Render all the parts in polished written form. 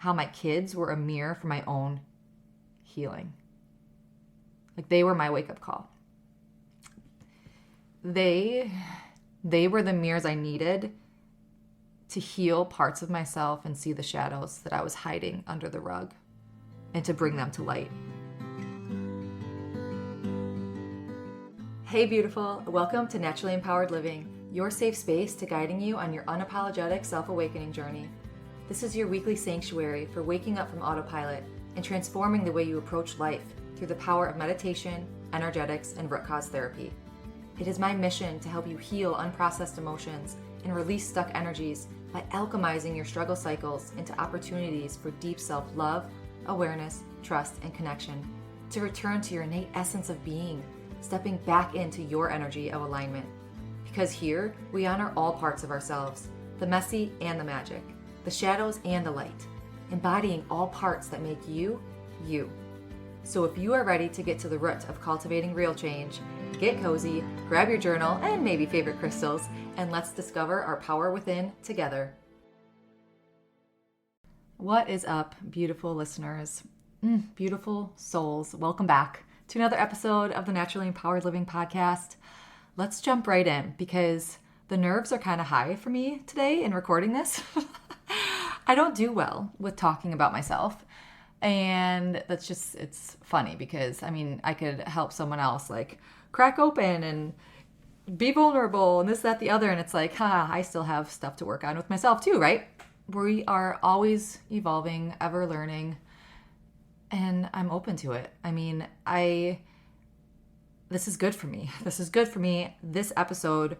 how my kids were a mirror for my own healing. Like they were my wake-up call. They were the mirrors I needed to heal parts of myself and see the shadows that I was hiding under the rug and to bring them to light. Hey beautiful, welcome to Naturally Empowered Living, your safe space to guiding you on your unapologetic self-awakening journey. This is your weekly sanctuary for waking up from autopilot and transforming the way you approach life through the power of meditation, energetics, and root cause therapy. It is my mission to help you heal unprocessed emotions and release stuck energies by alchemizing your struggle cycles into opportunities for deep self-love, awareness, trust, and connection, to return to your innate essence of being, stepping back into your energy of alignment. Because here, we honor all parts of ourselves, the messy and the magic, the shadows and the light, embodying all parts that make you, you. So if you are ready to get to the root of cultivating real change, get cozy, grab your journal and maybe favorite crystals, and let's discover our power within together. What is up, beautiful listeners? Beautiful souls. Welcome back to another episode of the Naturally Empowered Living podcast. Let's jump right in because the nerves are kind of high for me today in recording this. I don't do well with talking about myself. And that's just, it's funny because, I could help someone else like crack open and be vulnerable and this, that, the other. And it's like, I still have stuff to work on with myself too, right? We are always evolving, ever learning. And I'm open to it. This is good for me. This episode,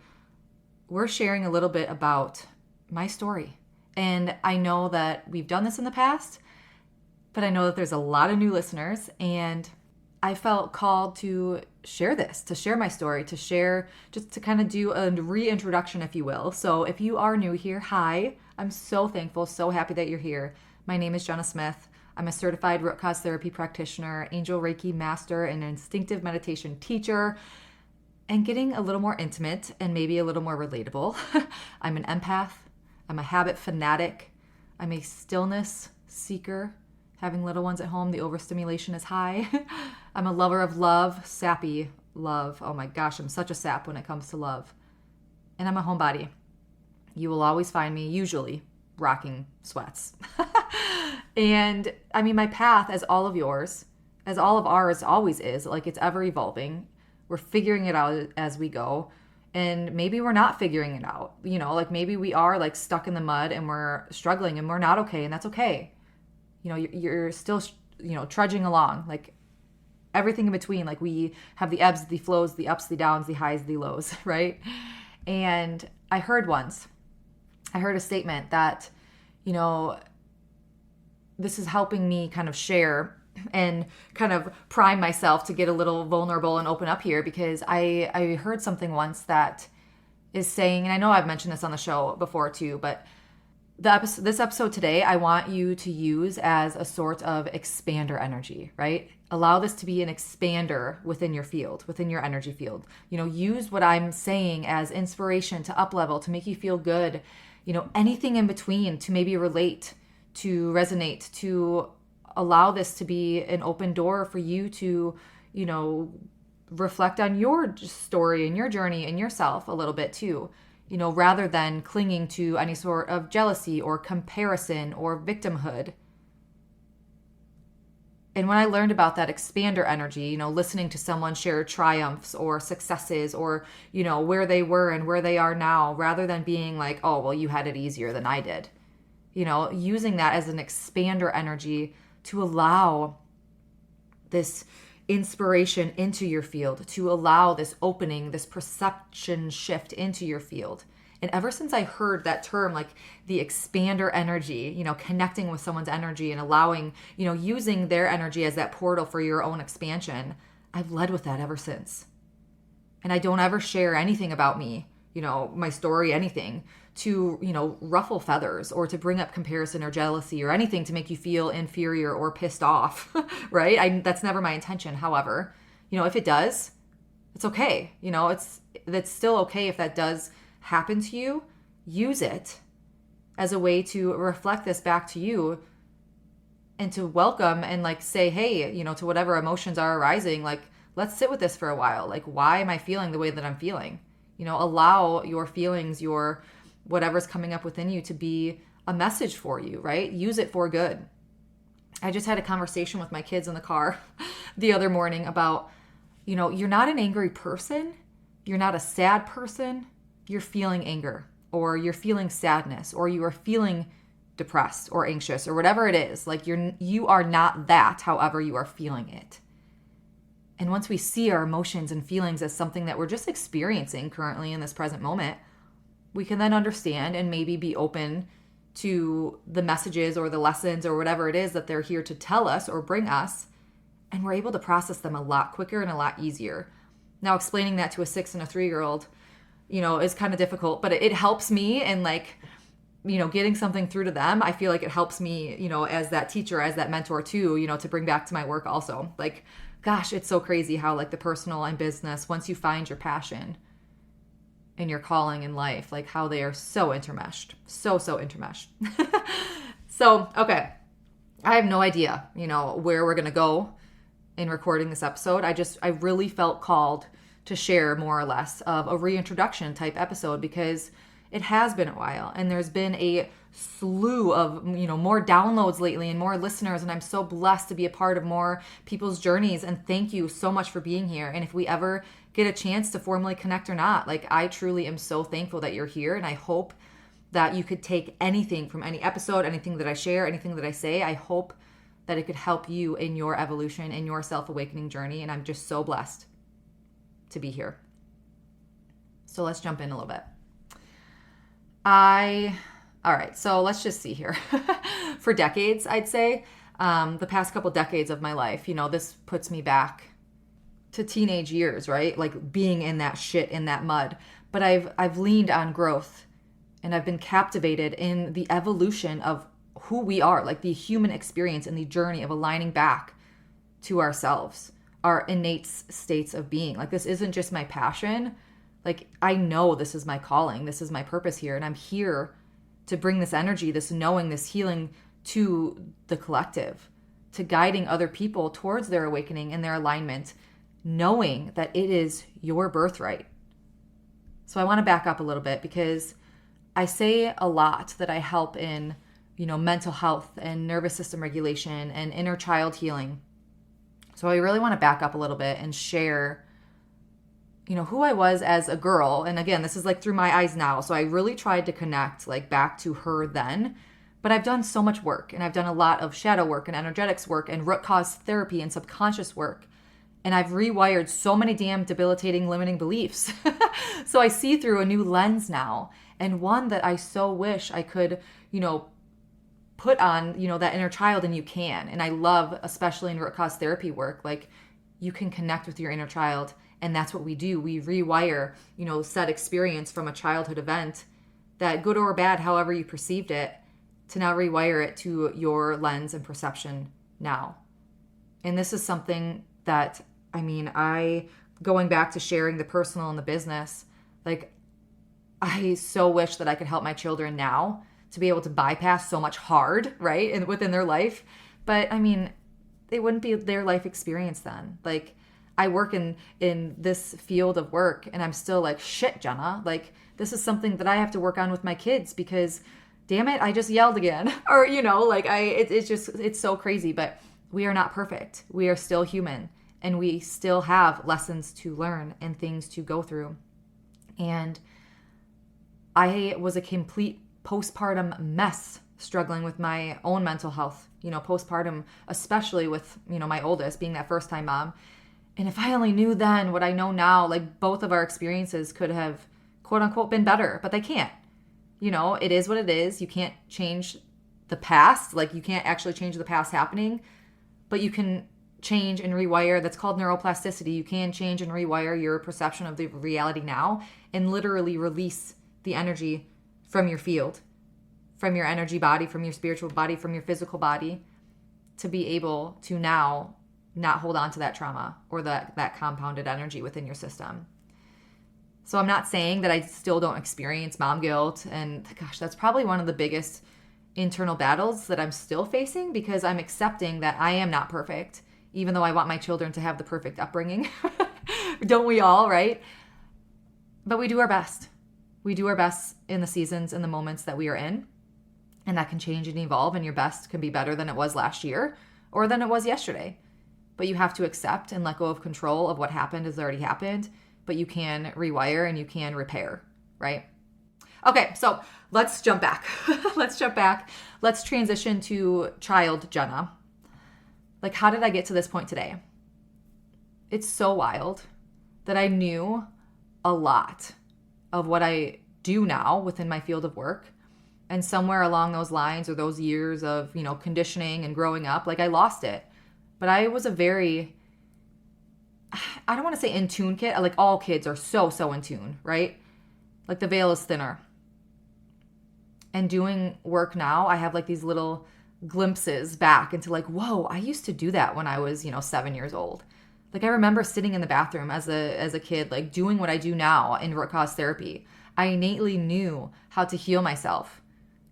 we're sharing a little bit about my story. And I know that we've done this in the past, but I know that there's a lot of new listeners, and I felt called to share this, to share my story, to share, just to kind of do a reintroduction, if you will. So if you are new here, hi, I'm so thankful, so happy that you're here. My name is Jenna Smith. I'm a certified root cause therapy practitioner, angel Reiki master, and instinctive meditation teacher, and getting a little more intimate and maybe a little more relatable. I'm an empath. I'm a habit fanatic. I'm a stillness seeker. Having little ones at home, the overstimulation is high. I'm a lover of love, sappy love. Oh my gosh, I'm such a sap when it comes to love. And I'm a homebody. You will always find me, usually, rocking sweats. And my path, as all of yours, as all of ours always is, like it's ever evolving. We're figuring it out as we go. And maybe we're not figuring it out. Like maybe we are like stuck in the mud and we're struggling and we're not okay. And that's okay. You're still, trudging along, like everything in between. Like we have the ebbs, the flows, the ups, the downs, the highs, the lows, right? And I heard a statement that, this is helping me kind of share and kind of prime myself to get a little vulnerable and open up here, because I heard something once that is saying, and I know I've mentioned this on the show before too, but this episode today, I want you to use as a sort of expander energy, right? Allow this to be an expander within your field, within your energy field. Use what I'm saying as inspiration to up level, to make you feel good, anything in between, to maybe relate, to resonate, to allow this to be an open door for you to, reflect on your story and your journey and yourself a little bit too. Rather than clinging to any sort of jealousy or comparison or victimhood. And when I learned about that expander energy, listening to someone share triumphs or successes or, where they were and where they are now, rather than being like, oh, well, you had it easier than I did. Using that as an expander energy to allow this inspiration into your field, to allow this opening, this perception shift into your field. And ever since I heard that term, like the expander energy, connecting with someone's energy and allowing, using their energy as that portal for your own expansion, I've led with that ever since. And I don't ever share anything about me, my story, anything to, ruffle feathers or to bring up comparison or jealousy or anything to make you feel inferior or pissed off, right? That's never my intention. However, if it does, it's okay. That's still okay if that does happen to you. Use it as a way to reflect this back to you and to welcome and like say, hey, to whatever emotions are arising, like, let's sit with this for a while. Like, why am I feeling the way that I'm feeling? Allow your feelings, your whatever's coming up within you to be a message for you, right? Use it for good. I just had a conversation with my kids in the car the other morning about, you're not an angry person. You're not a sad person. You're feeling anger, or you're feeling sadness, or you are feeling depressed or anxious, or whatever it is. Like, you are not that, however you are feeling it. And once we see our emotions and feelings as something that we're just experiencing currently in this present moment, we can then understand and maybe be open to the messages or the lessons or whatever it is that they're here to tell us or bring us. And we're able to process them a lot quicker and a lot easier. Now, explaining that to a 6 and a 3-year-old, is kind of difficult, but it helps me. And like, getting something through to them, I feel like it helps me, as that teacher, as that mentor too, to bring back to my work also. Like, gosh, it's so crazy how like the personal and business, once you find your passion and your calling in life, like how they are so intermeshed, so intermeshed. So, okay. I have no idea, where we're going to go in recording this episode. I really felt called to share more or less of a reintroduction type episode, because it has been a while and there's been a slew of, more downloads lately and more listeners. And I'm so blessed to be a part of more people's journeys. And thank you so much for being here. And if we ever get a chance to formally connect or not, like, I truly am so thankful that you're here. And I hope that you could take anything from any episode, anything that I share, anything that I say. I hope that it could help you in your evolution, in your self-awakening journey. And I'm just so blessed to be here. So let's jump in a little bit. All right, so let's just see here. For decades, I'd say, the past couple decades of my life, this puts me back to teenage years, right? Like being in that shit, in that mud. But I've leaned on growth, and I've been captivated in the evolution of who we are, like the human experience and the journey of aligning back to ourselves, our innate states of being. Like, this isn't just my passion. Like, I know this is my calling. This is my purpose here. And I'm here to bring this energy, this knowing, this healing to the collective, to guiding other people towards their awakening and their alignment, knowing that it is your birthright. So I want to back up a little bit, because I say a lot that I help in, mental health and nervous system regulation and inner child healing. So I really want to back up a little bit and share, who I was as a girl. And again, this is like through my eyes now. So I really tried to connect like back to her then. But I've done so much work, and I've done a lot of shadow work and energetics work and root cause therapy and subconscious work. And I've rewired so many damn debilitating limiting beliefs. So I see through a new lens now, and one that I so wish I could, put on, that inner child, and you can. And I love, especially in root cause therapy work, like, you can connect with your inner child. And that's what we do. We rewire, said experience from a childhood event, that good or bad, however you perceived it, to now rewire it to your lens and perception now. And this is something that, going back to sharing the personal and the business, like, I so wish that I could help my children now to be able to bypass so much hard, right, and within their life. But it wouldn't be their life experience then. Like, I work in this field of work, and I'm still like, shit, Jenna, like, this is something that I have to work on with my kids, because damn it, I just yelled again. Or, it's so crazy. But we are not perfect. We are still human, and we still have lessons to learn and things to go through. And I was a complete postpartum mess, struggling with my own mental health, postpartum, especially with, my oldest being that first-time mom. And if I only knew then what I know now, like, both of our experiences could have, quote unquote, been better, but they can't. It is what it is. You can't change the past. Like, you can't actually change the past happening, but you can change and rewire. That's called neuroplasticity. You can change and rewire your perception of the reality now, and literally release the energy from your field, from your energy body, from your spiritual body, from your physical body, to be able to now not hold on to that trauma or that compounded energy within your system. So I'm not saying that I still don't experience mom guilt. And gosh, that's probably one of the biggest internal battles that I'm still facing because I'm accepting that I am not perfect, even though I want my children to have the perfect upbringing. Don't we all, right? But we do our best. We do our best in the seasons and the moments that we are in. And that can change and evolve, and your best can be better than it was last year or than it was yesterday. But you have to accept and let go of control of what happened has already happened, but you can rewire and you can repair, right? Okay, so let's jump back. Let's transition to child Jenna. Like, how did I get to this point today? It's so wild that I knew a lot of what I do now within my field of work. And somewhere along those lines, or those years of, conditioning and growing up, like, I lost it. But I was a very, I don't want to say in tune kid. Like, all kids are so in tune, right? Like, the veil is thinner. And doing work now, I have like these little glimpses back into like, whoa, I used to do that when I was, 7 years old. Like, I remember sitting in the bathroom as a kid, like doing what I do now in root cause therapy. I innately knew how to heal myself.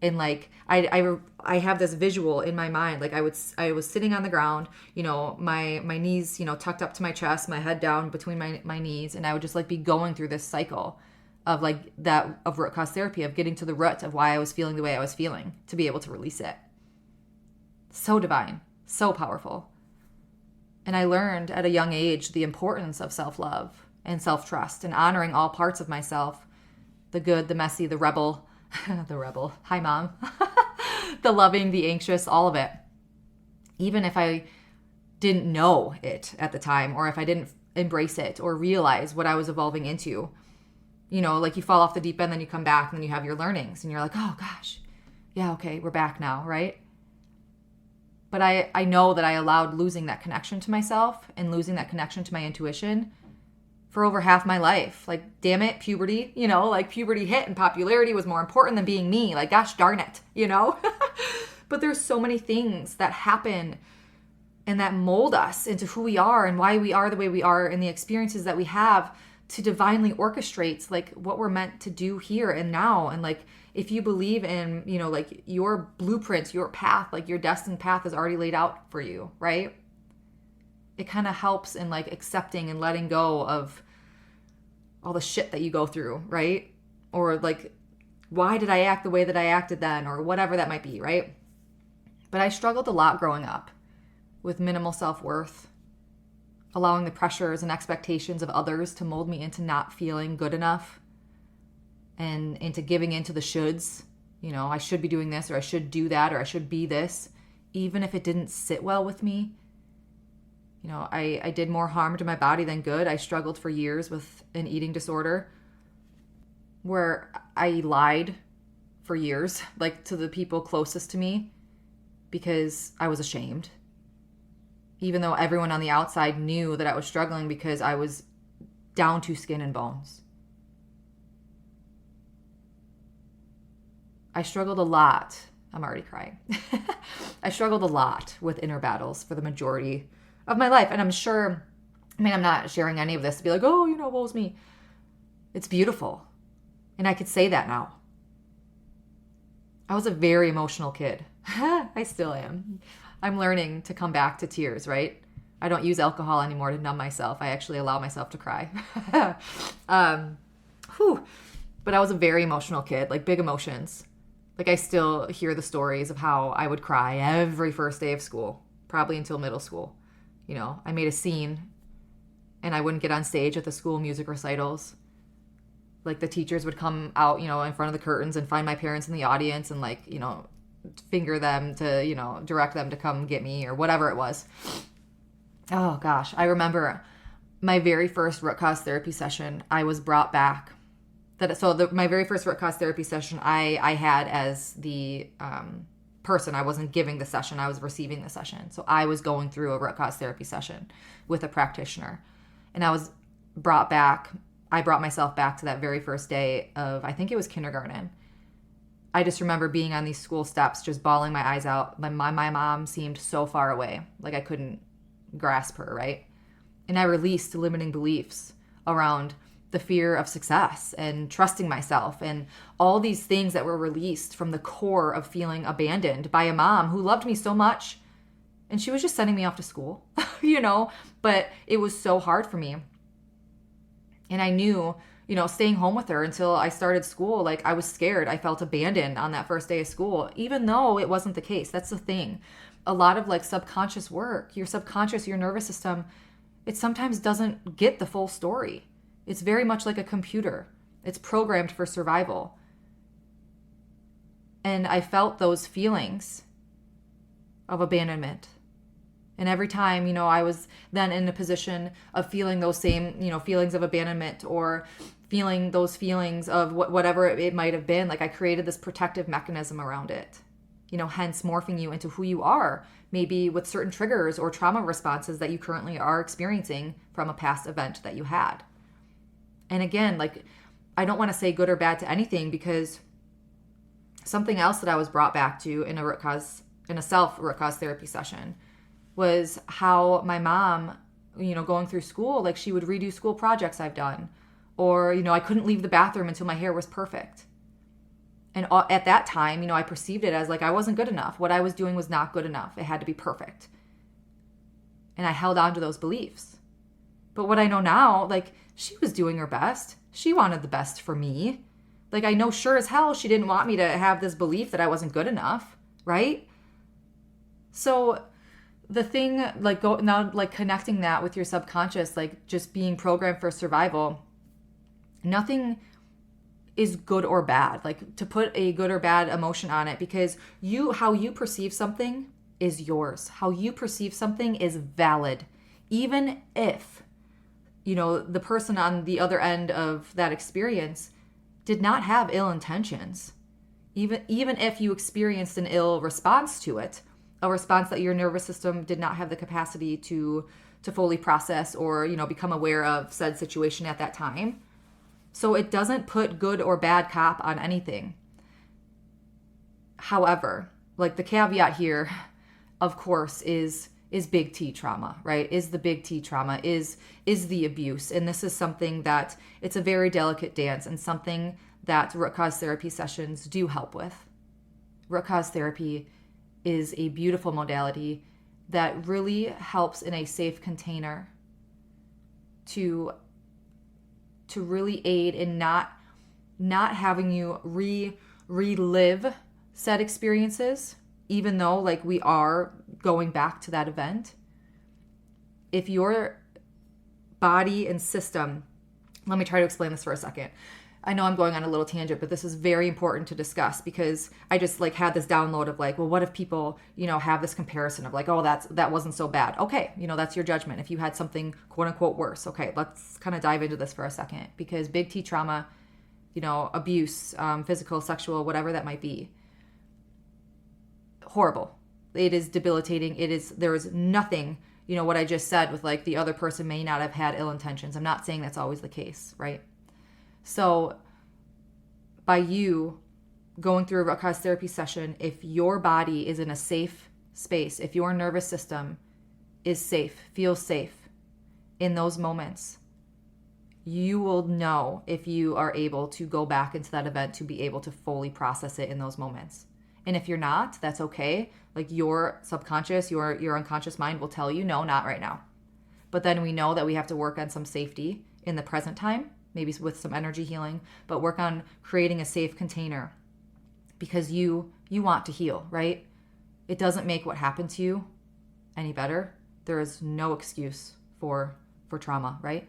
And like, I have this visual in my mind. Like, I was sitting on the ground, my knees, tucked up to my chest, my head down between my knees. And I would just like be going through this cycle of like that of root cause therapy, of getting to the root of why I was feeling the way I was feeling to be able to release it. So divine, so powerful. And I learned at a young age the importance of self-love and self-trust and honoring all parts of myself, the good, the messy, the rebel, the rebel, hi mom, the loving, the anxious, all of it. Even if I didn't know it at the time, or if I didn't embrace it or realize what I was evolving into, like you fall off the deep end, then you come back and then you have your learnings and you're like, oh gosh, yeah, okay, we're back now, right? But I know that I allowed losing that connection to myself and losing that connection to my intuition for over half my life. Like, damn it, puberty, like puberty hit and popularity was more important than being me. Like, gosh darn it, But there's so many things that happen and that mold us into who we are and why we are the way we are and the experiences that we have to divinely orchestrate like what we're meant to do here and now. And like, if you believe in, like your blueprint, your path, like your destined path is already laid out for you, right? It kind of helps in like accepting and letting go of all the shit that you go through, right? Or like, why did I act the way that I acted then, or whatever that might be, right? But I struggled a lot growing up with minimal self-worth, allowing the pressures and expectations of others to mold me into not feeling good enough and into giving into the shoulds. I should be doing this, or I should do that, or I should be this, even if it didn't sit well with me. I did more harm to my body than good. I struggled for years with an eating disorder where I lied for years, like to the people closest to me, because I was ashamed. Even though everyone on the outside knew that I was struggling because I was down to skin and bones. I struggled a lot. I'm already crying. I struggled a lot with inner battles for the majority of my life. And I'm sure, I'm not sharing any of this to be like, oh, woe's me. It's beautiful. And I could say that now. I was a very emotional kid. I still am. I'm learning to come back to tears, right? I don't use alcohol anymore to numb myself. I actually allow myself to cry. But I was a very emotional kid, like big emotions. Like, I still hear the stories of how I would cry every first day of school, probably until middle school. I made a scene and I wouldn't get on stage at the school music recitals. Like, the teachers would come out, in front of the curtains and find my parents in the audience and like, finger them to, direct them to come get me or whatever it was. Oh gosh. I remember my very first root cause therapy session, I was brought back. My very first root cause therapy session, I had as the person. I wasn't giving the session, I was receiving the session. So I was going through a root cause therapy session with a practitioner. And I was brought back. I brought myself back to that very first day of, I think it was kindergarten. I just remember being on these school steps, just bawling my eyes out. My mom seemed so far away, like I couldn't grasp her, right? And I released limiting beliefs around the fear of success and trusting myself and all these things that were released from the core of feeling abandoned by a mom who loved me so much. And she was just sending me off to school, but it was so hard for me. And I knew, staying home with her until I started school, like I was scared. I felt abandoned on that first day of school, even though it wasn't the case. That's the thing. A lot of like subconscious work, your subconscious, your nervous system, it sometimes doesn't get the full story. It's very much like a computer. It's programmed for survival. And I felt those feelings of abandonment. And every time, I was then in a position of feeling those same, feelings of abandonment or feeling those feelings of whatever it might have been, like I created this protective mechanism around it, hence morphing you into who you are, maybe with certain triggers or trauma responses that you currently are experiencing from a past event that you had. And again, like, I don't want to say good or bad to anything, because something else that I was brought back to in a self root cause therapy session was how my mom, going through school, like she would redo school projects I've done, or, I couldn't leave the bathroom until my hair was perfect. And at that time, I perceived it as like I wasn't good enough. What I was doing was not good enough. It had to be perfect. And I held on to those beliefs. But what I know now, like, she was doing her best. She wanted the best for me. Like, I know sure as hell she didn't want me to have this belief that I wasn't good enough, right? So the thing, like, connecting that with your subconscious, like just being programmed for survival, nothing is good or bad, like to put a good or bad emotion on it, because how you perceive something is yours. How you perceive something is valid. Even if, the person on the other end of that experience did not have ill intentions. Even if you experienced an ill response to it, a response that your nervous system did not have the capacity to fully process or, become aware of said situation at that time. So it doesn't put good or bad cop on anything. However, like the caveat here, of course, is big T trauma, right? Is the big T trauma, is the abuse. And this is something that it's a very delicate dance and something that root cause therapy sessions do help with. Root cause therapy is a beautiful modality that really helps in a safe container to really aid in not having you relive said experiences, even though like we are going back to that event. If your body and system, let me try to explain this for a second. I know I'm going on a little tangent, but this is very important to discuss, because I just like had this download of like, well, what if people, have this comparison of like, oh, that wasn't so bad. Okay. That's your judgment. If you had something quote unquote worse. Okay. Let's kind of dive into this for a second, because big T trauma, abuse, physical, sexual, whatever that might be, horrible. It is debilitating. There is nothing, what I just said with like the other person may not have had ill intentions. I'm not saying that's always the case, right? So by you going through a root cause therapy session, if your body is in a safe space, if your nervous system is safe, feels safe in those moments, you will know if you are able to go back into that event to be able to fully process it in those moments. And if you're not, that's okay. Like your subconscious, your unconscious mind will tell you, no, not right now. But then we know that we have to work on some safety in the present time, maybe with some energy healing, but work on creating a safe container, because you want to heal, right? It doesn't make what happened to you any better. There is no excuse for trauma, right?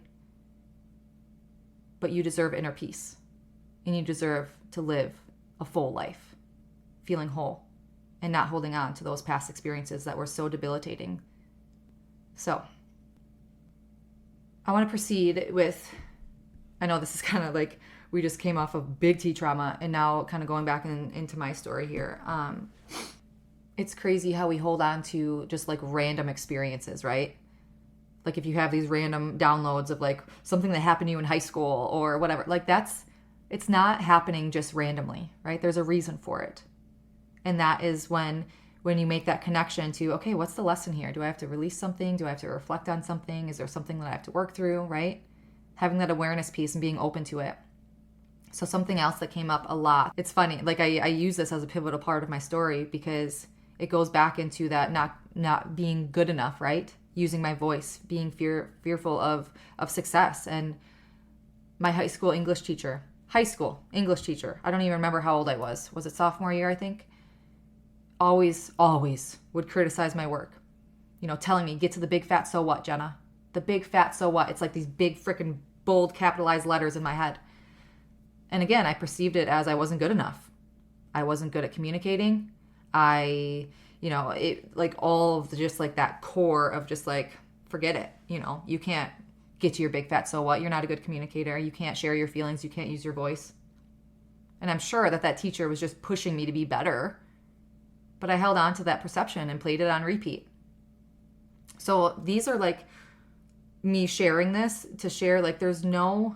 But you deserve inner peace, and you deserve to live a full life, feeling whole and not holding on to those past experiences that were so debilitating. So I want to proceed with, I know this is kind of like we just came off of big T trauma and now kind of going back into my story here. It's crazy how we hold on to just like random experiences, right? Like if you have these random downloads of like something that happened to you in high school or whatever, like it's not happening just randomly, right? There's a reason for it. And that is when you make that connection to, okay, what's the lesson here? Do I have to release something? Do I have to reflect on something? Is there something that I have to work through, right? having that awareness piece and being open to it. So something else that came up a lot, it's funny, like I use this as a pivotal part of my story because it goes back into that not being good enough, right? Using my voice, being fearful of success. And my high school English teacher, I don't even remember how old I was. Was it sophomore year, I think? Always would criticize my work. Telling me, get to the big fat so what, Jenna? The big fat so what? It's like these big freaking bold capitalized letters in my head. And again, I perceived it as I wasn't good enough. I wasn't good at communicating. It like all of the, just like that core of just like, forget it. You can't get to your big fat so what. You're not a good communicator. You can't share your feelings. You can't use your voice. And I'm sure that teacher was just pushing me to be better. But I held on to that perception and played it on repeat. So these are like me sharing this to share, like there's no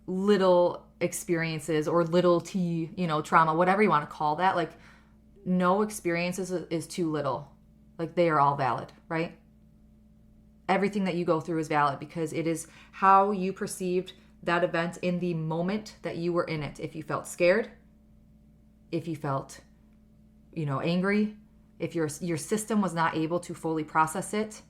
little experiences or little t, trauma, whatever you want to call that. Like no experience is too little. Like they are all valid, right? Everything that you go through is valid because it is how you perceived that event in the moment that you were in it. If you felt scared, if you felt, angry, if your system was not able to fully process it,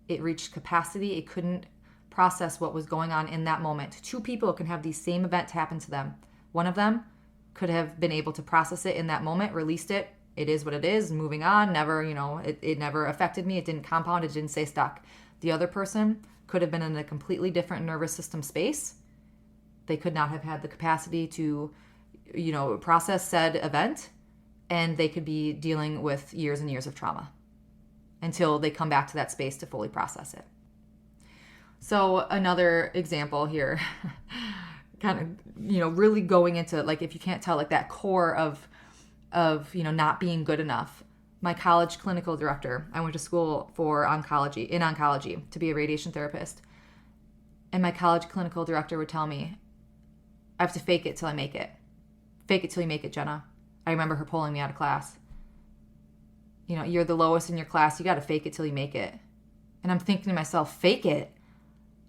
it reached capacity, it couldn't process what was going on in that moment. Two people can have the same event happen to them. One of them could have been able to process it in that moment, released it. It is what it is, moving on, never, it never affected me. It didn't compound, it didn't stay stuck. The other person could have been in a completely different nervous system space. They could not have had the capacity to, process said event, and they could be dealing with years and years of trauma until they come back to that space to fully process it. So another example here, kind of, really going into, like, if you can't tell, like that core of, not being good enough. My college clinical director, I went to school for oncology to be a radiation therapist. And my college clinical director would tell me, I have to fake it till I make it. Fake it till you make it, Jenna. I remember her pulling me out of class. You're the lowest in your class. You got to fake it till you make it. And I'm thinking to myself, fake it?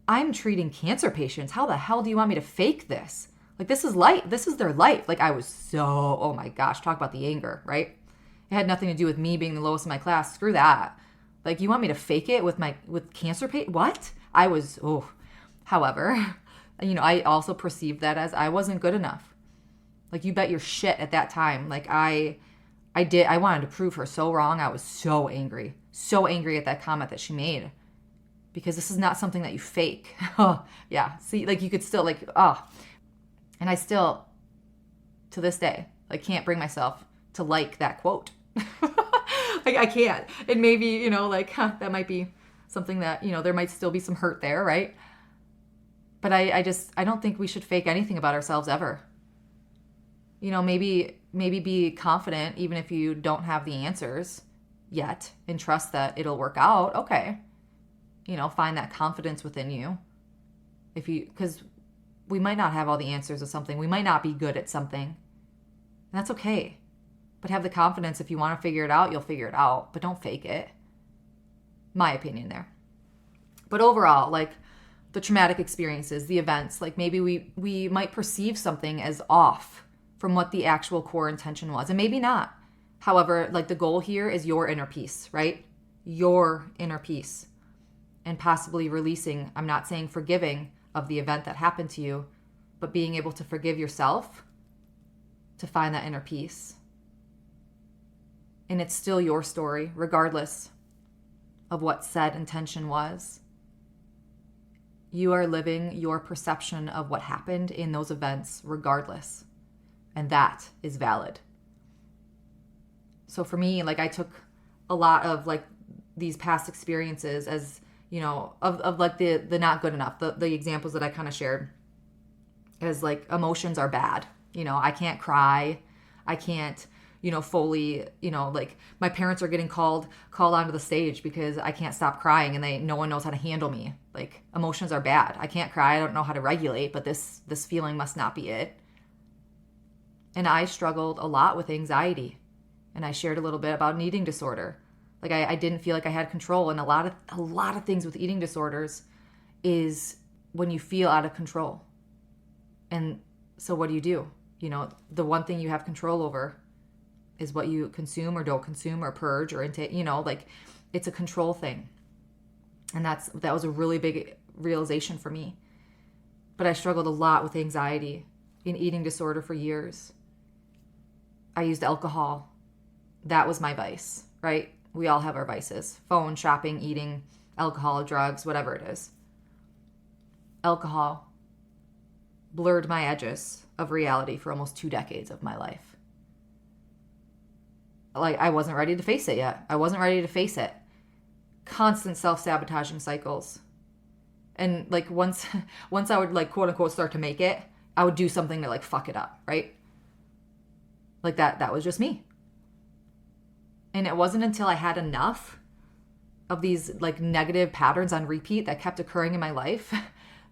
I'm treating cancer patients. How the hell do you want me to fake this? Like, this is life. This is their life. Like, I was so, oh my gosh, talk about the anger, right? It had nothing to do with me being the lowest in my class. Screw that. Like, you want me to fake it with cancer patients? What? I was, However, I also perceived that as I wasn't good enough. Like, you bet your shit at that time. Like, I wanted to prove her so wrong. I was so angry at that comment that she made. Because this is not something that you fake. Yeah. See, like, you could still, like, And I still, to this day, like, can't bring myself to like that quote. Like, I can't. And maybe, that might be something that, there might still be some hurt there, right? But I don't think we should fake anything about ourselves ever. Maybe be confident even if you don't have the answers yet and trust that it'll work out. Okay. Find that confidence within you. Because we might not have all the answers to something. We might not be good at something. And that's okay. But have the confidence, if you want to figure it out, you'll figure it out. But don't fake it. My opinion there. But overall, like, the traumatic experiences, the events, like, maybe we might perceive something as off from what the actual core intention was. And maybe not. However, like, the goal here is your inner peace, right? Your inner peace. And possibly releasing, I'm not saying forgiving of the event that happened to you, but being able to forgive yourself to find that inner peace. And it's still your story, regardless of what said intention was. You are living your perception of what happened in those events, regardless. And that is valid. So for me, like, I took a lot of, like, these past experiences as, of like the not good enough, the examples that I kind of shared as, like, emotions are bad. I can't cry. I can't, fully, like, my parents are getting called onto the stage because I can't stop crying and no one knows how to handle me. Like, emotions are bad. I can't cry. I don't know how to regulate, but this feeling must not be it. And I struggled a lot with anxiety. And I shared a little bit about an eating disorder. Like, I didn't feel like I had control. And a lot of things with eating disorders is when you feel out of control. And so what do? The one thing you have control over is what you consume or don't consume or purge or intake, like it's a control thing. And that was a really big realization for me. But I struggled a lot with anxiety and eating disorder for years. I used alcohol. That was my vice, right? We all have our vices. Phone, shopping, eating, alcohol, drugs, whatever it is. Alcohol blurred my edges of reality for almost 2 decades of my life. Like, I wasn't ready to face it yet. I wasn't ready to face it. Constant self-sabotaging cycles. And like once I would like quote unquote start to make it, I would do something to like fuck it up, right? Like that was just me. And it wasn't until I had enough of these like negative patterns on repeat that kept occurring in my life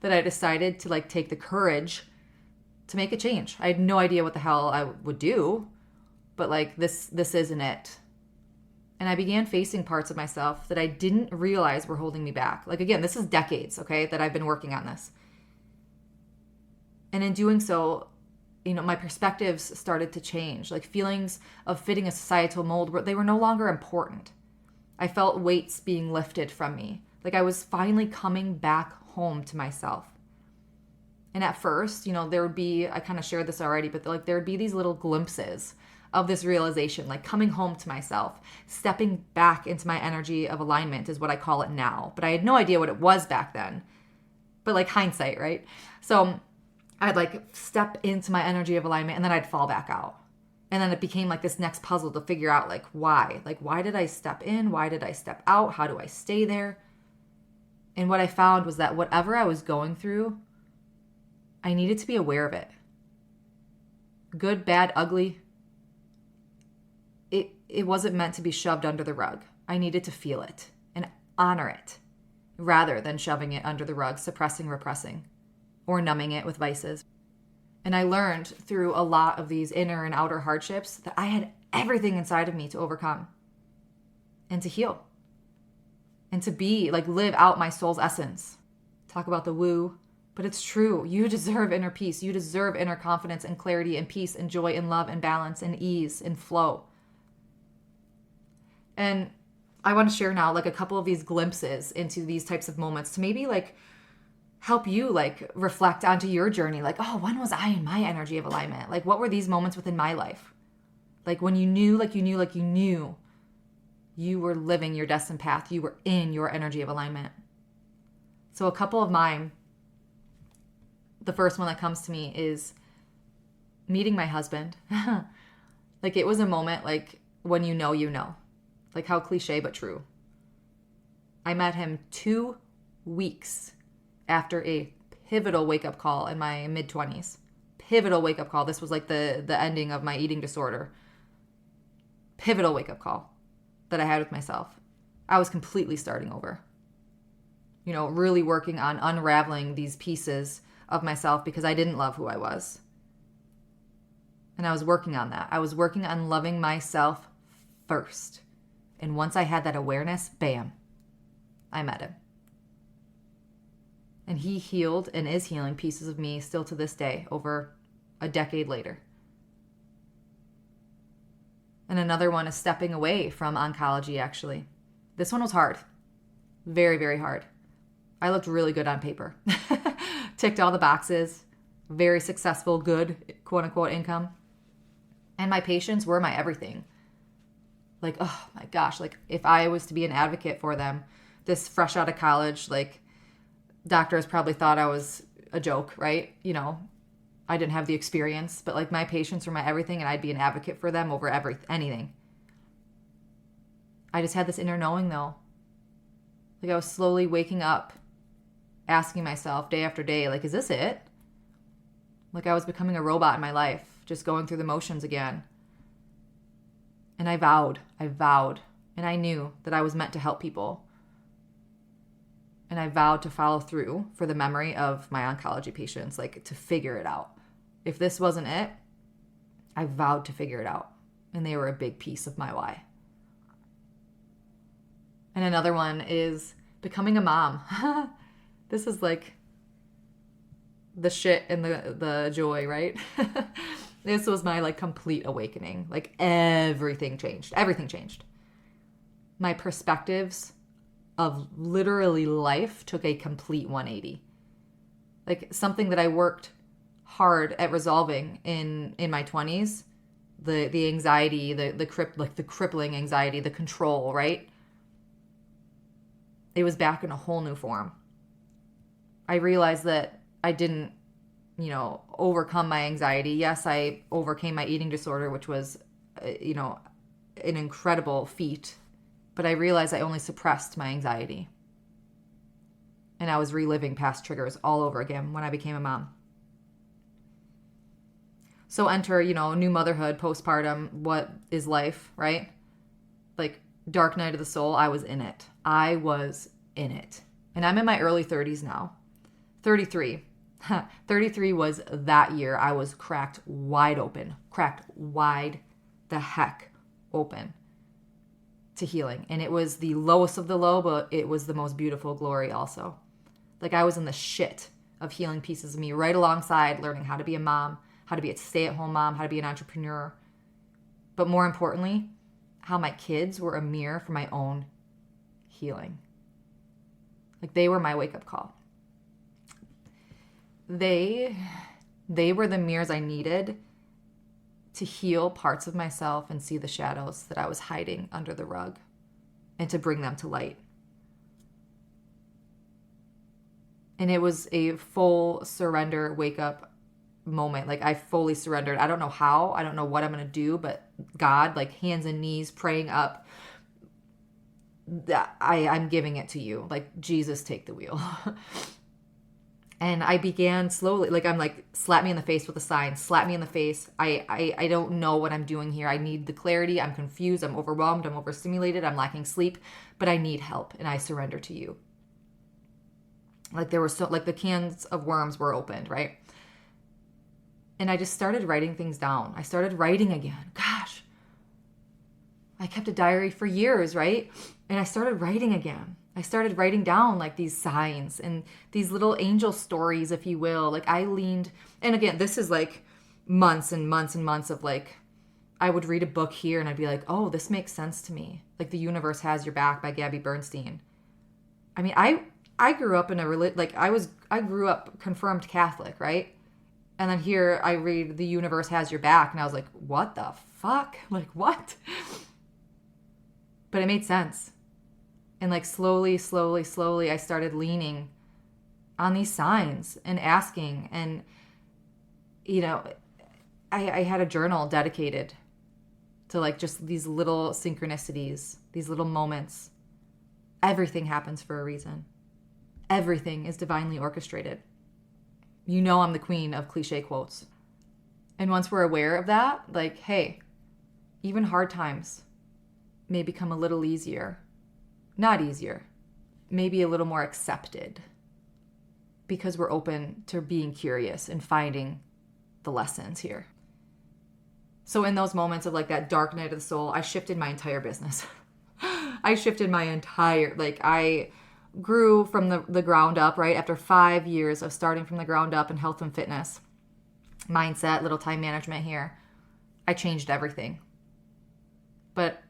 that I decided to like take the courage to make a change. I had no idea what the hell I would do, but like this isn't it. And I began facing parts of myself that I didn't realize were holding me back. Like, again, this is decades, okay, that I've been working on this. And in doing so, my perspectives started to change. Like, feelings of fitting a societal mold, they were no longer important. I felt weights being lifted from me. Like, I was finally coming back home to myself. And at first, there would be, I kind of shared this already, but like there would be these little glimpses of this realization, like coming home to myself, stepping back into my energy of alignment is what I call it now. But I had no idea what it was back then. But like hindsight, right? So I'd like step into my energy of alignment and then I'd fall back out. And then it became like this next puzzle to figure out like why. Like, why did I step in? Why did I step out? How do I stay there? And what I found was that whatever I was going through, I needed to be aware of it. Good, bad, ugly. It wasn't meant to be shoved under the rug. I needed to feel it and honor it rather than shoving it under the rug, suppressing, repressing, or numbing it with vices. And I learned through a lot of these inner and outer hardships that I had everything inside of me to overcome and to heal and to be, like, live out my soul's essence. Talk about the woo, but it's true. You deserve inner peace. You deserve inner confidence and clarity and peace and joy and love and balance and ease and flow. And I want to share now like a couple of these glimpses into these types of moments to maybe like help you like reflect onto your journey. Like, oh, when was I in my energy of alignment? Like, what were these moments within my life? Like when you knew you were living your destined path. You were in your energy of alignment. So a couple of mine, the first one that comes to me is meeting my husband. Like it was a moment like when you know. Like how cliche, but true. I met him 2 weeks after a pivotal wake-up call in my mid-20s. Pivotal wake-up call. This was like the ending of my eating disorder. Pivotal wake-up call that I had with myself. I was completely starting over. Really working on unraveling these pieces of myself because I didn't love who I was. And I was working on that. I was working on loving myself first. And once I had that awareness, bam, I met him. And he healed and is healing pieces of me still to this day, over a decade later. And another one is stepping away from oncology, actually. This one was hard. Very, very hard. I looked really good on paper. Ticked all the boxes. Very successful, good, quote unquote, income. And my patients were my everything. Like, oh my gosh, like if I was to be an advocate for them, this fresh out of college, like doctors probably thought I was a joke, right? I didn't have the experience, but like my patients were my everything and I'd be an advocate for them over anything. I just had this inner knowing though. Like I was slowly waking up, asking myself day after day, like, is this it? Like I was becoming a robot in my life, just going through the motions again. And I vowed, and I knew that I was meant to help people. And I vowed to follow through for the memory of my oncology patients, like to figure it out. If this wasn't it, I vowed to figure it out. And they were a big piece of my why. And another one is becoming a mom. This is like the shit and the joy, right? This was my like complete awakening. Like everything changed. Everything changed. My perspectives of literally life took a complete 180. Like something that I worked hard at resolving in my 20s, the anxiety, the crippling anxiety, the control, right? It was back in a whole new form. I realized that I didn't, overcome my anxiety. Yes, I overcame my eating disorder, which was, an incredible feat. But I realized I only suppressed my anxiety. And I was reliving past triggers all over again when I became a mom. So enter, new motherhood, postpartum, what is life, right? Like dark night of the soul, I was in it. I was in it. And I'm in my early 30s now. 33. 33 was that year. I was cracked wide the heck open to healing. And it was the lowest of the low, but it was the most beautiful glory also. Like I was in the shit of healing pieces of me right alongside learning how to be a mom, how to be a stay-at-home mom, how to be an entrepreneur. But more importantly, how my kids were a mirror for my own healing. Like they were my wake-up call. They were the mirrors I needed to heal parts of myself and see the shadows that I was hiding under the rug and to bring them to light. And it was a full surrender wake-up moment. Like I fully surrendered. I don't know how. I don't know what I'm going to do, but God, like hands and knees, praying up, I'm giving it to you. Like Jesus, take the wheel. And I began slowly, like I'm like, slap me in the face with a sign, slap me in the face. I don't know what I'm doing here. I need the clarity. I'm confused. I'm overwhelmed. I'm overstimulated. I'm lacking sleep, but I need help and I surrender to you. Like there were like the cans of worms were opened, right? And I just started writing things down. I started writing again. Gosh, I kept a diary for years, right? And I started writing again. I started writing down like these signs and these little angel stories, if you will. Like I leaned, and again, this is like months and months and months of like, I would read a book here and I'd be like, oh, this makes sense to me. Like The Universe Has Your Back by Gabby Bernstein. I mean, I grew up in I grew up confirmed Catholic, right? And then here I read The Universe Has Your Back and I was like, what the fuck? Like what? But it made sense. And like slowly, I started leaning on these signs and asking. And, I had a journal dedicated to like just these little synchronicities, these little moments. Everything happens for a reason. Everything is divinely orchestrated. I'm the queen of cliche quotes. And once we're aware of that, like, hey, even hard times may become a little easier. Not easier, maybe a little more accepted because we're open to being curious and finding the lessons here. So in those moments of like that dark night of the soul, I shifted my entire business. I grew from the ground up, right? After 5 years of starting from the ground up in health and fitness, mindset, little time management here, I changed everything. But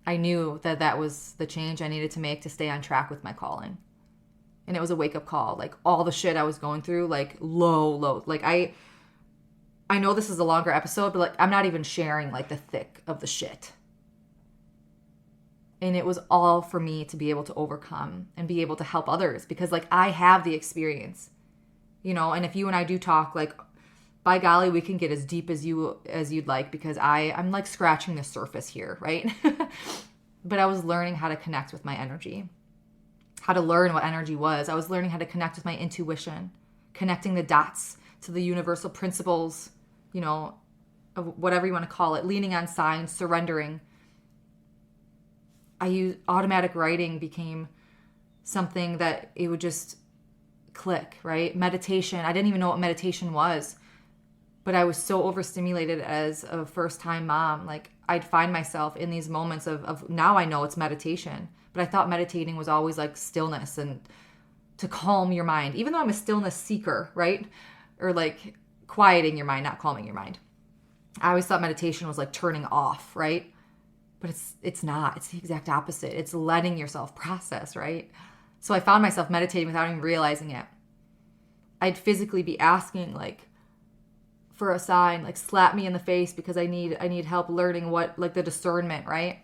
I knew that was the change I needed to make to stay on track with my calling. And it was a wake-up call. Like all the shit I was going through, like low. Like I know this is a longer episode, but like I'm not even sharing like the thick of the shit. And it was all for me to be able to overcome and be able to help others because like I have the experience, and if you and I do talk, like by golly, we can get as deep as you'd like because I'm like scratching the surface here, right? But I was learning how to connect with my energy, how to learn what energy was. I was learning how to connect with my intuition, connecting the dots to the universal principles, of whatever you want to call it, leaning on signs, surrendering. Automatic writing became something that it would just click, right? Meditation. I didn't even know what meditation was. But I was so overstimulated as a first-time mom. Like I'd find myself in these moments of now I know it's meditation. But I thought meditating was always like stillness and to calm your mind, even though I'm a stillness seeker, right? Or like quieting your mind, not calming your mind. I always thought meditation was like turning off, right? But it's not. It's the exact opposite. It's letting yourself process, right? So I found myself meditating without even realizing it. I'd physically be asking like for a sign, like slap me in the face because I need help learning what, like the discernment, right?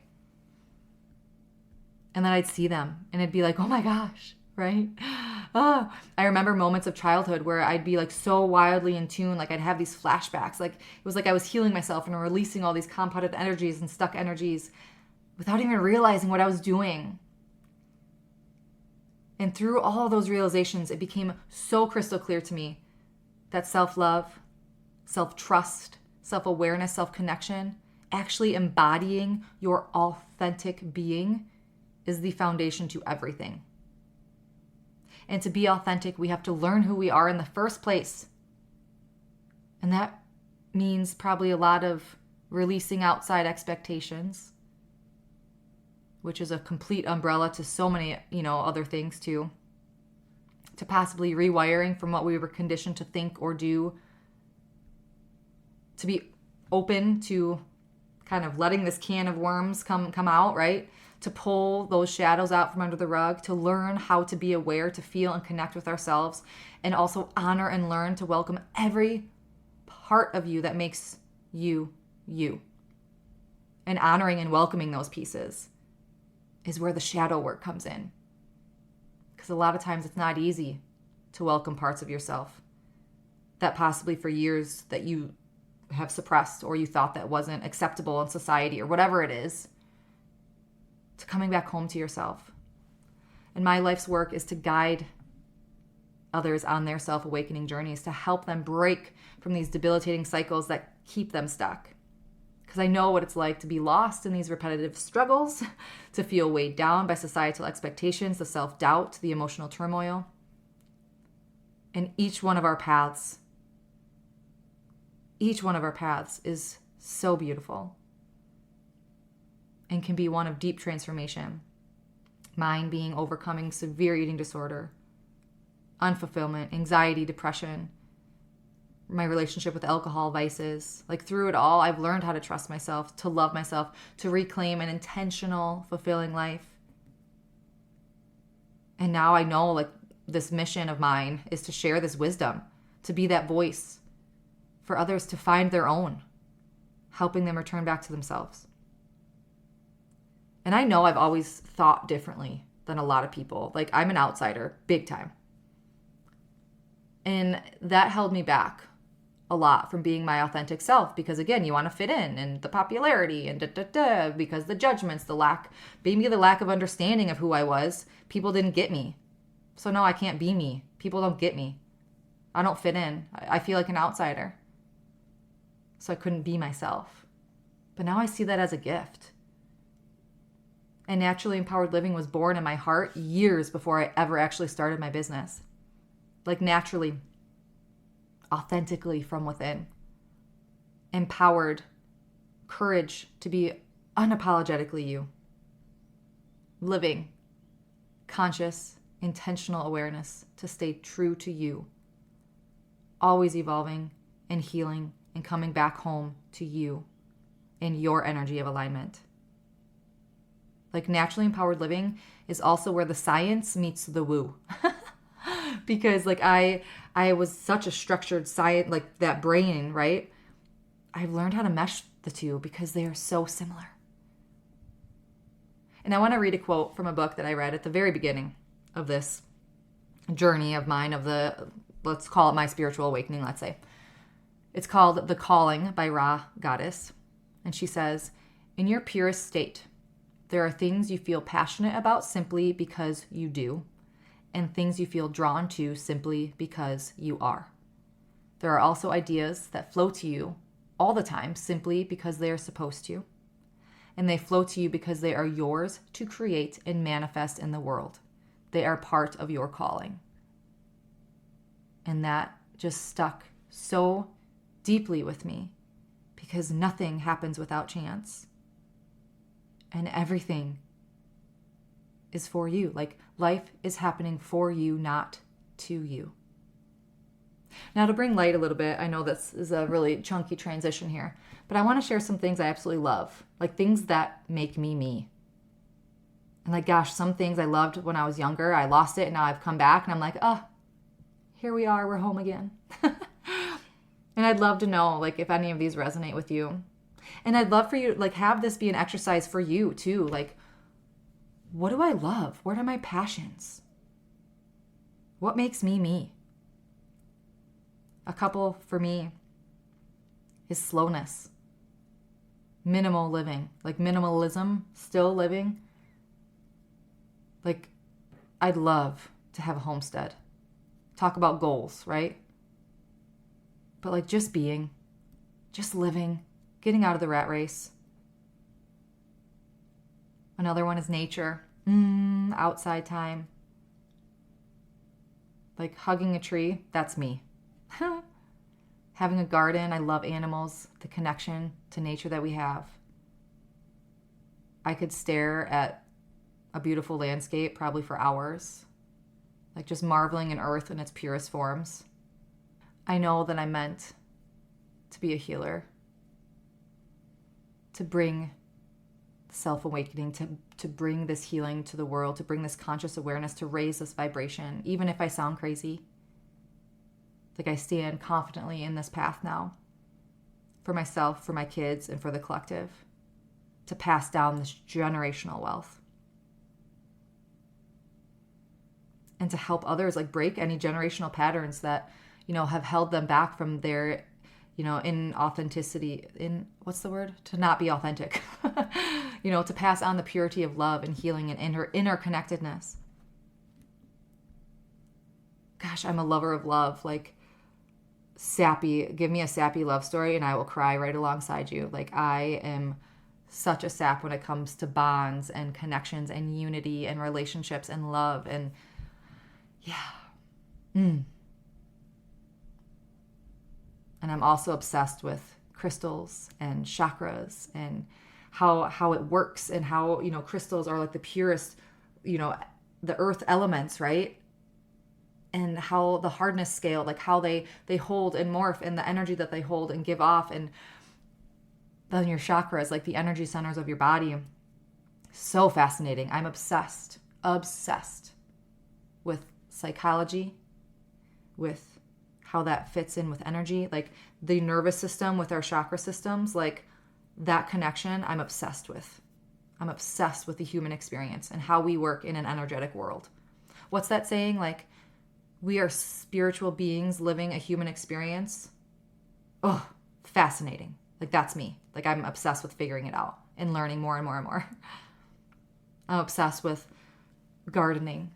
And then I'd see them and it'd be like, oh my gosh, right? Oh, I remember moments of childhood where I'd be like so wildly in tune, like I'd have these flashbacks. Like it was like I was healing myself and releasing all these compounded energies and stuck energies without even realizing what I was doing. And through all those realizations, it became so crystal clear to me that self-love, self-trust, self-awareness, self-connection, actually embodying your authentic being is the foundation to everything. And to be authentic, we have to learn who we are in the first place. And that means probably a lot of releasing outside expectations, which is a complete umbrella to so many, other things too. To possibly rewiring from what we were conditioned to think or do, to be open to kind of letting this can of worms come out, right? To pull those shadows out from under the rug, to learn how to be aware, to feel and connect with ourselves, and also honor and learn to welcome every part of you that makes you, you. And honoring and welcoming those pieces is where the shadow work comes in. Because a lot of times it's not easy to welcome parts of yourself that possibly for years that you have suppressed or you thought that wasn't acceptable in society or whatever it is, to coming back home to yourself. And my life's work is to guide others on their self-awakening journeys, to help them break from these debilitating cycles that keep them stuck. Because I know what it's like to be lost in these repetitive struggles, to feel weighed down by societal expectations, the self-doubt, the emotional turmoil. And each one of our paths is so beautiful and can be one of deep transformation. Mine being overcoming severe eating disorder, unfulfillment, anxiety, depression, my relationship with alcohol, vices. Like through it all, I've learned how to trust myself, to love myself, to reclaim an intentional, fulfilling life. And now I know like this mission of mine is to share this wisdom, to be that voice for others to find their own, helping them return back to themselves. And I know I've always thought differently than a lot of people. Like I'm an outsider, big time. And that held me back a lot from being my authentic self because again, you want to fit in and the popularity and because the judgments, the lack of understanding of who I was, people didn't get me. So no, I can't be me. People don't get me. I don't fit in. I feel like an outsider. So I couldn't be myself. But now I see that as a gift. And naturally empowered living was born in my heart years before I ever actually started my business. Like naturally, authentically from within. Empowered, courage to be unapologetically you. Living, conscious, intentional awareness to stay true to you. Always evolving and healing and coming back home to you in your energy of alignment. Like naturally empowered living is also where the science meets the woo. Because like I was such a structured science, like that brain, right? I've learned how to mesh the two because they are so similar. And I want to read a quote from a book that I read at the very beginning of this journey of mine of the, let's call it my spiritual awakening, let's say. It's called The Calling by Ra Goddess. And she says, in your purest state, there are things you feel passionate about simply because you do, and things you feel drawn to simply because you are. There are also ideas that flow to you all the time simply because they are supposed to, and they flow to you because they are yours to create and manifest in the world. They are part of your calling. And that just stuck so deeply with me because nothing happens without chance. And everything is for you. Like life is happening for you, not to you. Now, to bring light a little bit, I know this is a really chunky transition here, but I want to share some things I absolutely love, like things that make me me. And like, gosh, some things I loved when I was younger, I lost it and now I've come back and I'm like, oh, here we are, we're home again. And I'd love to know like if any of these resonate with you. And I'd love for you to like have this be an exercise for you too. Like, what do I love? What are my passions? What makes me me? A couple for me is slowness, minimal living, like minimalism, still living. Like, I'd love to have a homestead. Talk about goals, right? But like just being, just living, getting out of the rat race. Another one is nature, outside time. Like hugging a tree, that's me. Having a garden, I love animals, the connection to nature that we have. I could stare at a beautiful landscape probably for hours, like just marveling in earth in its purest forms. I know that I'm meant to be a healer, to bring self-awakening, to bring this healing to the world, to bring this conscious awareness, to raise this vibration, even if I sound crazy. Like I stand confidently in this path now for myself, for my kids, and for the collective, to pass down this generational wealth. And to help others like break any generational patterns that, have held them back from their, inauthenticity, what's the word? To not be authentic, to pass on the purity of love and healing and interconnectedness. Gosh, I'm a lover of love. Like sappy, give me a sappy love story and I will cry right alongside you. Like I am such a sap when it comes to bonds and connections and unity and relationships and love and And I'm also obsessed with crystals and chakras and how it works and how, crystals are like the purest, the earth elements, right? And how the hardness scale, like how they hold and morph and the energy that they hold and give off. And then your chakras, like the energy centers of your body. So fascinating. I'm obsessed with psychology, with how that fits in with energy, like the nervous system with our chakra systems, like that connection I'm obsessed with. I'm obsessed with the human experience and how we work in an energetic world. What's that saying? Like, we are spiritual beings living a human experience. Oh, fascinating. Like, that's me. Like, I'm obsessed with figuring it out and learning more and more and more. I'm obsessed with gardening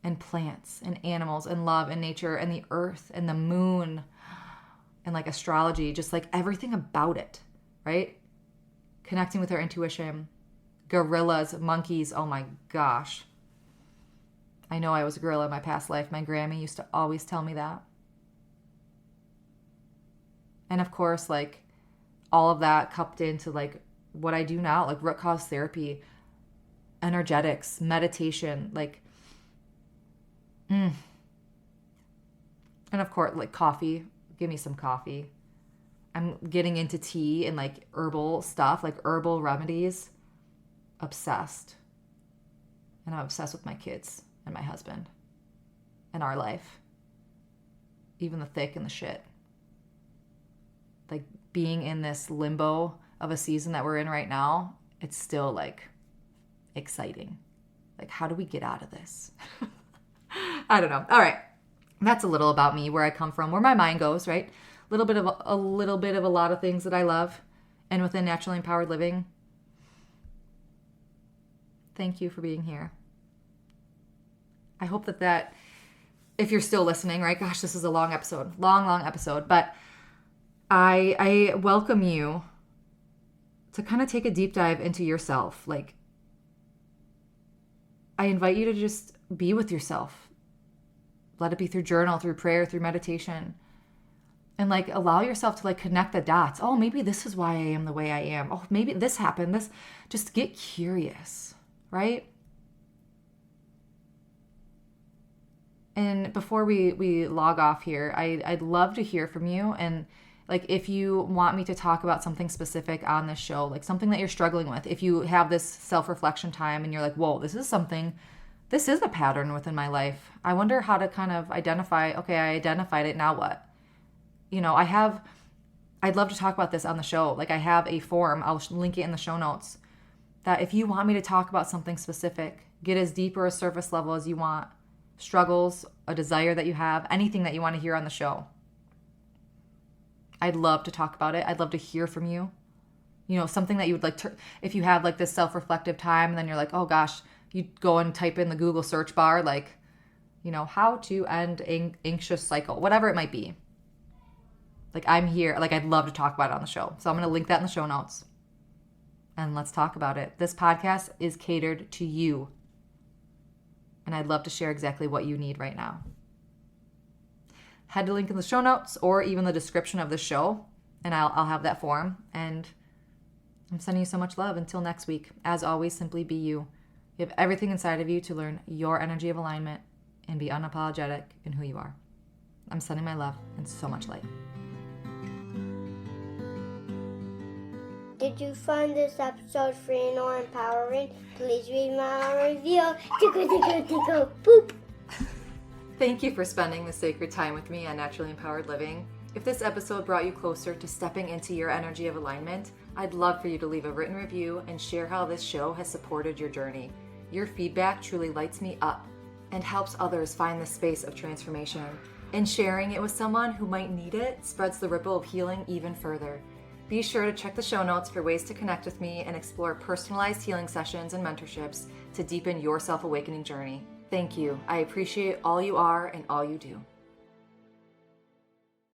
and plants and animals and love and nature and the earth and the moon and like astrology, just like everything about it, right? Connecting with our intuition, gorillas, monkeys. Oh my gosh. I know I was a gorilla in my past life. My Grammy used to always tell me that. And of course, like all of that cupped into like what I do now, like root cause therapy, energetics, meditation, like and of course, like coffee. Give me some coffee. I'm getting into tea and like herbal stuff, like herbal remedies. Obsessed. And I'm obsessed with my kids and my husband and our life. Even the thick and the shit. Like being in this limbo of a season that we're in right now, it's still like exciting. Like, how do we get out of this? I don't know. All right. That's a little about me, where I come from, where my mind goes, right? A little bit of a lot of things that I love. And within Naturally Empowered Living, thank you for being here. I hope that if you're still listening, right? Gosh, this is a long episode, long episode, but I welcome you to kind of take a deep dive into yourself. Like, I invite you to just be with yourself. Let it be through journal, through prayer, through meditation. And like allow yourself to like connect the dots. Oh, maybe this is why I am the way I am. Oh, maybe this happened. Just get curious, right? And before we log off here, I'd love to hear from you. And like, if you want me to talk about something specific on this show, like something that you're struggling with, if you have this self-reflection time and you're like, whoa, this is a pattern within my life. I wonder how to kind of identify, okay, I identified it, now what? I'd love to talk about this on the show. Like, I have a form, I'll link it in the show notes, that if you want me to talk about something specific, get as deep or a surface level as you want, struggles, a desire that you have, anything that you want to hear on the show, I'd love to talk about it. I'd love to hear from you. Something that you would like to, if you have like this self-reflective time and then you're like, oh gosh, you go and type in the Google search bar, like, how to end anxious cycle, whatever it might be. Like, I'm here. Like, I'd love to talk about it on the show. So I'm going to link that in the show notes. And let's talk about it. This podcast is catered to you. And I'd love to share exactly what you need right now. Head to the link in the show notes or even the description of the show, and I'll have that form. And I'm sending you so much love. Until next week, as always, simply be you. You have everything inside of you to learn your energy of alignment and be unapologetic in who you are. I'm sending my love and so much light. Did you find this episode free or empowering? Please read my review. Tickle, boop. Thank you for spending the sacred time with me on Naturally Empowered Living. If this episode brought you closer to stepping into your energy of alignment, I'd love for you to leave a written review and share how this show has supported your journey. Your feedback truly lights me up and helps others find the space of transformation. And sharing it with someone who might need it spreads the ripple of healing even further. Be sure to check the show notes for ways to connect with me and explore personalized healing sessions and mentorships to deepen your self-awakening journey. Thank you. I appreciate all you are and all you do.